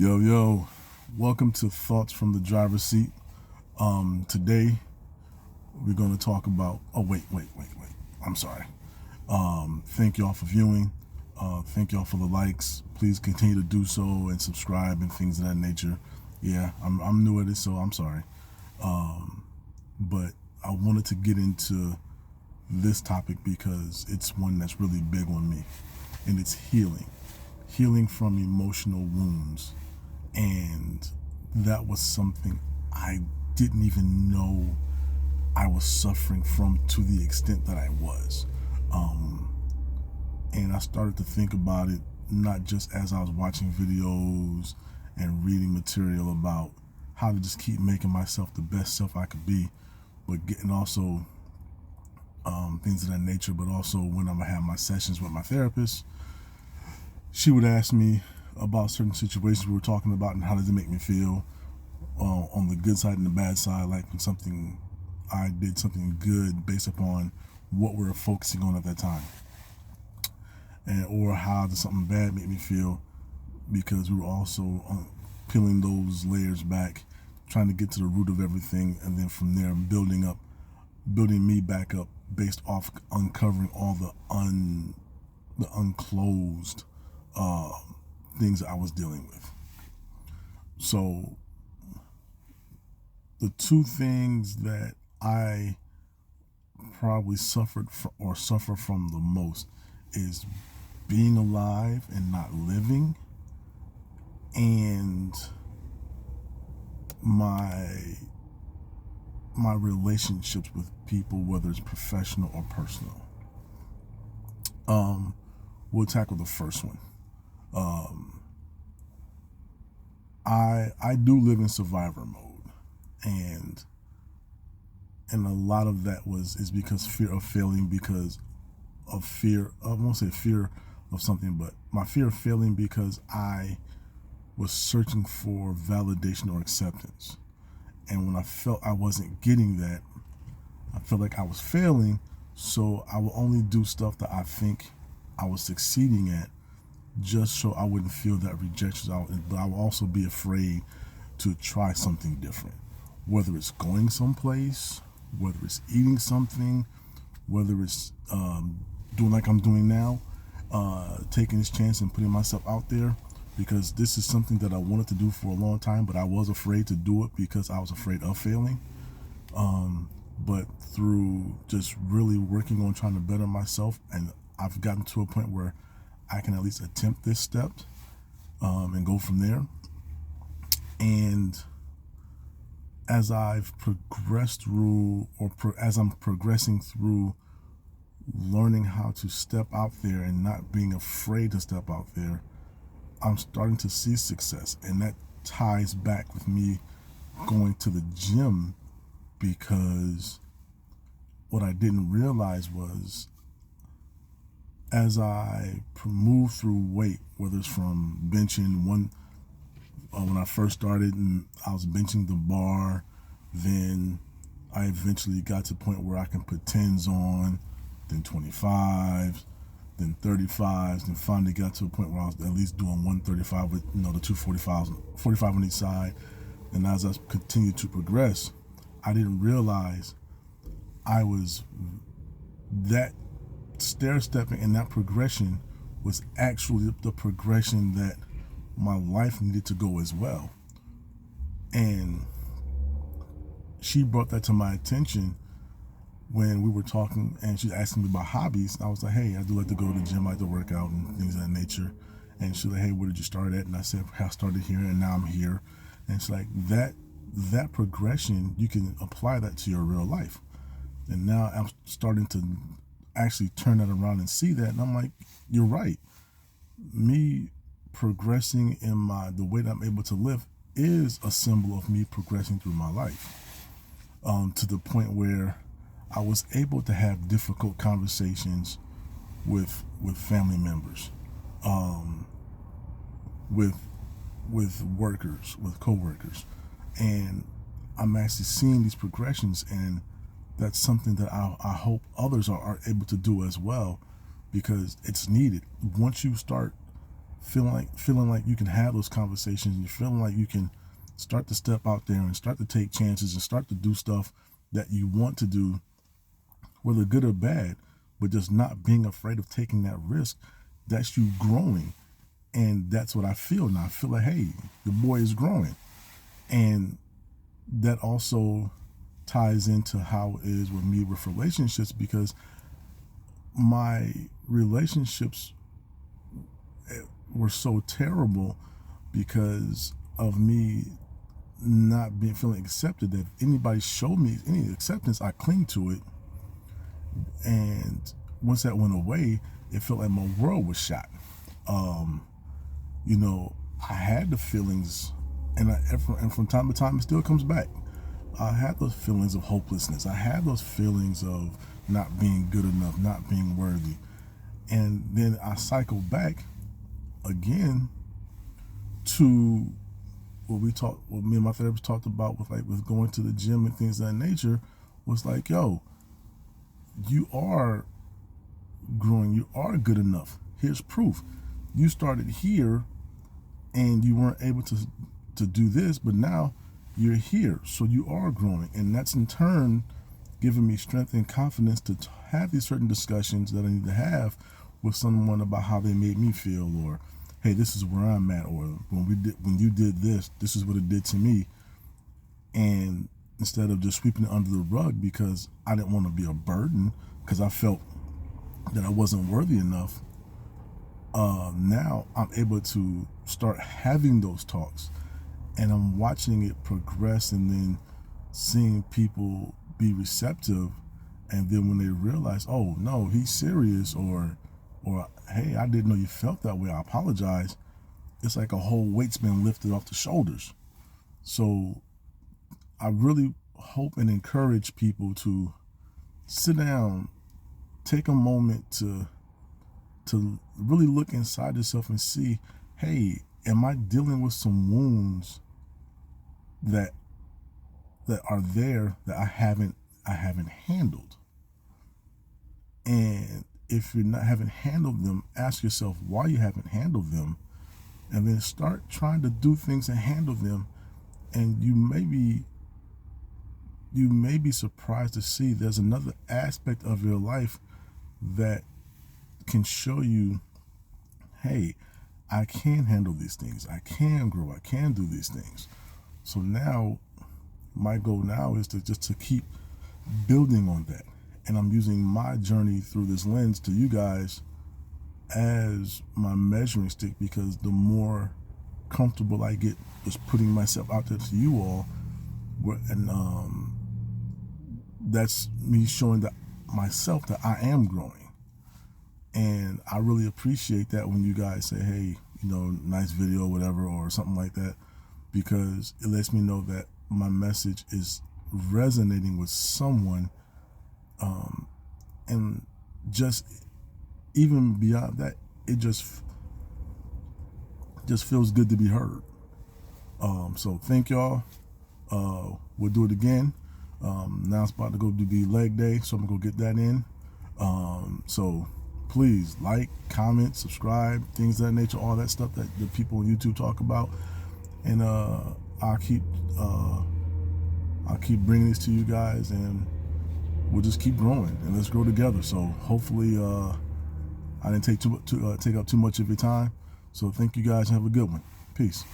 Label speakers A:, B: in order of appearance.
A: Yo, welcome to Thoughts from the Driver's Seat. Today we're going to talk about. Oh, wait. I'm sorry. Thank y'all for viewing. Thank y'all for the likes. Please continue to do so and subscribe and things of that nature. Yeah, I'm new at it, so I'm sorry. But I wanted to get into this topic because it's one that's really big on me, and it's healing from emotional wounds. And that was something I didn't even know I was suffering from to the extent that I was. And I started to think about it not just as I was watching videos and reading material about how to just keep making myself the best self I could be, but getting also things of that nature. But also when I have my sessions with my therapist, she would ask me about certain situations we were talking about and how does it make me feel, on the good side and the bad side, like when I did something good based upon what we were focusing on at that time, and or how does something bad make me feel, because we were also peeling those layers back, trying to get to the root of everything, and then from there building me back up based off uncovering all the unclosed things that I was dealing with. So the two things that I probably suffer from the most is being alive and not living, and my relationships with people, whether it's professional or personal. We'll tackle the first one. I do live in survivor mode, and a lot of that is because fear of failing, because of fear. I won't say fear of something, but my fear of failing because I was searching for validation or acceptance, and when I felt I wasn't getting that, I felt like I was failing. So I will only do stuff that I think I was succeeding at, just so I wouldn't feel that rejection. But I will also be afraid to try something different, whether it's going someplace, whether it's eating something, whether it's doing like I'm doing now, taking this chance and putting myself out there, because this is something that I wanted to do for a long time, but I was afraid to do it because I was afraid of failing. But through just really working on trying to better myself, and I've gotten to a point where I can at least attempt this step, and go from there. And as I've progressed through, as I'm progressing through learning how to step out there and not being afraid to step out there, I'm starting to see success. And that ties back with me going to the gym, because what I didn't realize was, as I move through weight, whether it's from benching when I first started, and I was benching the bar, then I eventually got to the point where I can put 10s on, then 25s, then 35s, then finally got to a point where I was at least doing 135 with the 245s, 45 on each side. And as I continued to progress, I didn't realize I was that stair stepping, and that progression was actually the progression that my life needed to go as well. And she brought that to my attention when we were talking, and she was asking me about hobbies. I was like, hey, I do like to go to the gym, I like to work out and things of that nature. And she's like, hey, where did you start at? And I said, I started here and now I'm here. And she's like, that progression, you can apply that to your real life. And now I'm starting to actually turn that around and see that. And I'm like, you're right. Me progressing in the way that I'm able to live is a symbol of me progressing through my life, to the point where I was able to have difficult conversations with family members, with workers, with coworkers, and I'm actually seeing these progressions, and that's something that I hope others are able to do as well, because it's needed. Once you start feeling like you can have those conversations, and you're feeling like you can start to step out there and start to take chances and start to do stuff that you want to do, whether good or bad, but just not being afraid of taking that risk, that's you growing. And that's what I feel now. I feel like, hey, the boy is growing. And that also ties into how it is with me with relationships, because my relationships were so terrible because of me not being feeling accepted, that if anybody showed me any acceptance, I cling to it. And once that went away, it felt like my world was shot. I had the feelings, and from time to time it still comes back. I had those feelings of hopelessness. I had those feelings of not being good enough, not being worthy. And then I cycle back again to what me and my therapist talked about with going to the gym and things of that nature, was like, yo, you are growing, you are good enough. Here's proof. You started here and you weren't able to do this, but now you're here, so you are growing. And that's in turn giving me strength and confidence to have these certain discussions that I need to have with someone about how they made me feel, or hey, this is where I'm at, or when you did this is what it did to me. And instead of just sweeping it under the rug because I didn't want to be a burden, because I felt that I wasn't worthy enough, now I'm able to start having those talks, and I'm watching it progress, and then seeing people be receptive, and then when they realize, oh no, he's serious, or hey, I didn't know you felt that way, I apologize, it's like a whole weight's been lifted off the shoulders. So I really hope and encourage people to sit down, take a moment to really look inside yourself and see, hey, am I dealing with some wounds that are there that I haven't handled? And if you haven't handled them, ask yourself why you haven't handled them, and then start trying to do things and handle them. And you may be surprised to see there's another aspect of your life that can show you, hey, I can handle these things, I can grow, I can do these things. So now my goal now is to keep building on that. And I'm using my journey through this lens to you guys as my measuring stick, because the more comfortable I get just putting myself out there to you all, and that's me showing myself that I am growing. And I really appreciate that when you guys say, hey, nice video, whatever, or something like that, because it lets me know that my message is resonating with someone. And just even beyond that, it just feels good to be heard. So thank y'all. We'll do it again. Now it's about to go to be leg day, so I'm gonna go get that in. So please like, comment, subscribe, things of that nature, all that stuff that the people on YouTube talk about. And I'll keep bringing this to you guys, and we'll just keep growing, and let's grow together. So hopefully I didn't take up too much of your time. So thank you guys, and have a good one. Peace.